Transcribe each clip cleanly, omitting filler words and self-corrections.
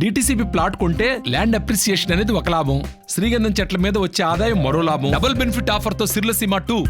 DTCP plot కొంటే land appreciation అనేది ఒక లాభం, శ్రీగంధం చెట్ల మీద వచ్చే ఆదాయం మరో లాభం. డబుల్ బెనిఫిట్ ఆఫర్ తో సిర్లసీమ 2.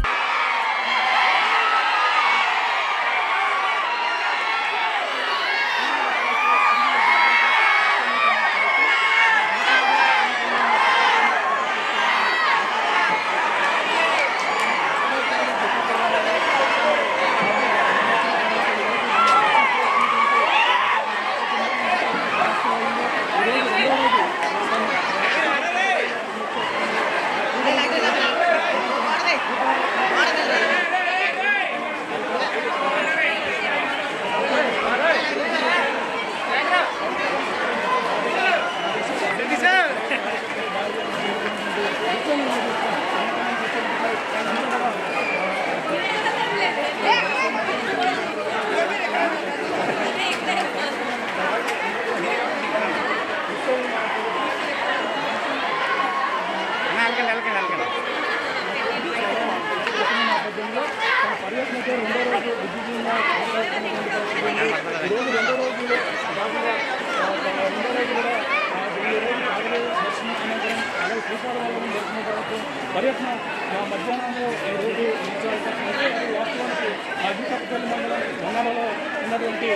పర్యటన మధ్యాహ్నంలో మండలంలో ఉన్నటువంటి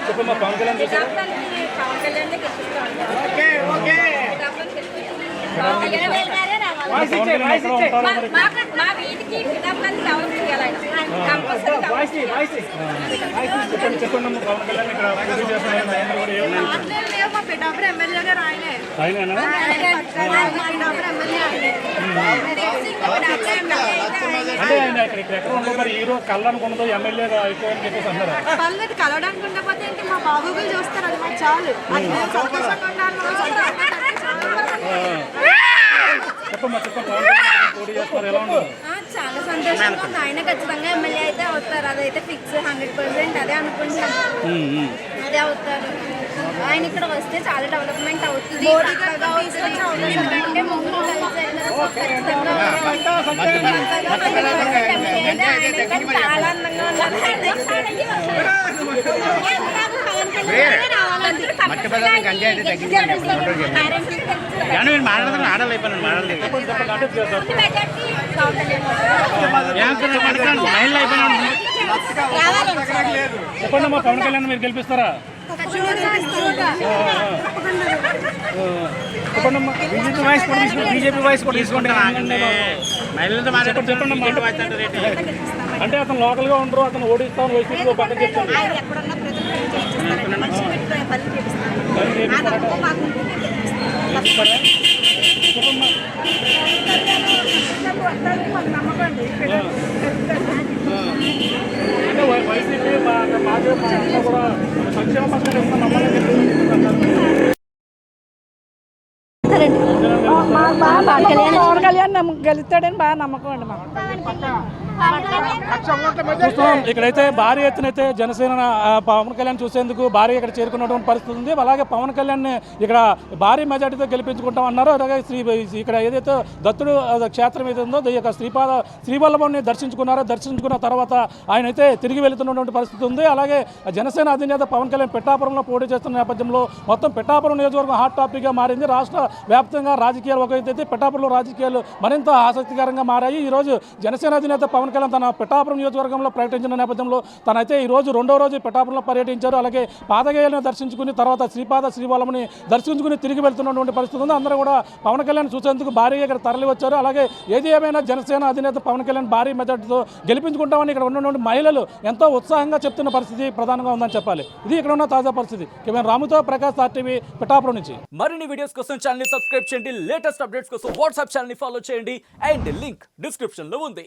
చెప్పమ్మా పవన్ కళ్యాణ్ చూసారా? చెప్పండి పవన్ కళ్యాణ్ ఇక్కడ ఎమ్మెల్యే గారు ఆయనేనా? అంటే ఆయన ఇక్కడ ఎక్కడ ఉండదు మరి హీరో కళ్ళనుకున్నదో ఎమ్మెల్యేగా అయిపోయని చెప్పేసి అన్నారా? పర్లేదు, కలవడానికి ఉండకపోతే ఏంటి, మా బాబు చూస్తారు, అది మాకు చాలు. సంతోషంగా ఉండాలి. చెప్పమ్మా చెప్పండి పవన్ కళ్యాణ్ పోటీ చేస్తారు, ఎలా ఉండదు? చాలా సంతోషంగా ఉంది. ఆయన ఖచ్చితంగా ఎమ్మెల్యే అయితే అవుతారు, అదైతే ఫిక్స్ 100% అదే అనుకుంటున్నాను. అదే అవుతారు. ఆయన ఇక్కడ వస్తే చాలా డెవలప్మెంట్ అవుతుంది. ఎందుకంటే ముగ్గురు కలిసి చాలా అందంగా ఉన్నారు. చెప్పండి అమ్మా పవన్ కళ్యాణ్ మీరు గెలిపిస్తారా? చెప్పండి అమ్మా బీజేపీ వాయిస్ కూడా తీసుకోండి. చెప్పండి అమ్మా అంటే అతను లోకల్ గా ఉండరు, అతను ఓడిస్తాను వైసీపీ పక్కన చెప్తాను. అంటే వైసీపీ కూడా సంక్షేమ పథకాలు ఇస్తాను నమ్మాలని చెప్పి పవన్ కళ్యాణ్ గెలుస్తాడని బాగా నమ్మకం అండి మాకు. ఇక్కడైతే భారీ ఎత్తున అయితే జనసేన పవన్ కళ్యాణ్ చూసేందుకు భారీ ఇక్కడ చేరుకున్నటువంటి పరిస్థితి ఉంది. అలాగే పవన్ కళ్యాణ్ ఇక్కడ భారీ మెజార్టీతో గెలిపించుకుంటాం అన్నారు. అలాగే ఇక్కడ ఏదైతే దత్తుడు క్షేత్రం ఏది ఉందో ఈ యొక్క శ్రీవల్లభాన్ని దర్శించుకున్న తర్వాత ఆయన అయితే తిరిగి వెళుతున్నటువంటి పరిస్థితి ఉంది. అలాగే జనసేన అధినేత పవన్ కళ్యాణ్ పిఠాపురంలో పోటీ చేస్తున్న నేపథ్యంలో మొత్తం పిఠాపురం నియోజకవర్గం హాట్ టాపిక్గా మారింది. రాష్ట్ర వ్యాప్తంగా రాజకీయాలు ఒకైతే పిఠాపురంలో రాజకీయాలు మరింత ఆసక్తికరంగా మారాయి. ఈరోజు జనసేన అధినేత పవన్ కళ్యాణ్ తన పిఠాపురం నియోజకవర్గంలో పర్యటించిన నేపథ్యంలో తనైతే ఈ రోజు రెండో రోజు పిఠాపురంలో పర్యటించారు. అలాగే పాదగేయాలను దర్శించుకుని తర్వాత శ్రీవల్లభని దర్శించుకుని తిరిగి వెళ్తున్నటువంటి పరిస్థితి ఉంది. అందరూ కూడా పవన్ కళ్యాణ్ చూసేందుకు భారీగా ఇక్కడ తరలి వచ్చారు. అలాగే ఏది ఏమైనా జనసేన అధినేత పవన్ కళ్యాణ్ భారీ మెజార్టీతో గెలిపించుకుంటామని ఇక్కడ ఉన్నటువంటి మహిళలు ఎంతో ఉత్సాహంగా చెప్తున్న పరిస్థితి ప్రధానంగా ఉందని చెప్పాలి. ఇది ఇక్కడ ఉన్న తాజా పరిస్థితి. కేవలం రాముతో ప్రకాష్ RTV పిఠాపురం నుంచి. మరిన్ని వీడియోస్ కోసం ఛానల్ ని సబ్స్క్రైబ్ చేయండి. లేటెస్ట్ అప్డేట్స్ కోసం వాట్సాప్ ఛానల్ ని ఫాలో చేయండి. అండ్ లింక్ డిస్క్రిప్షన్ లో ఉంది.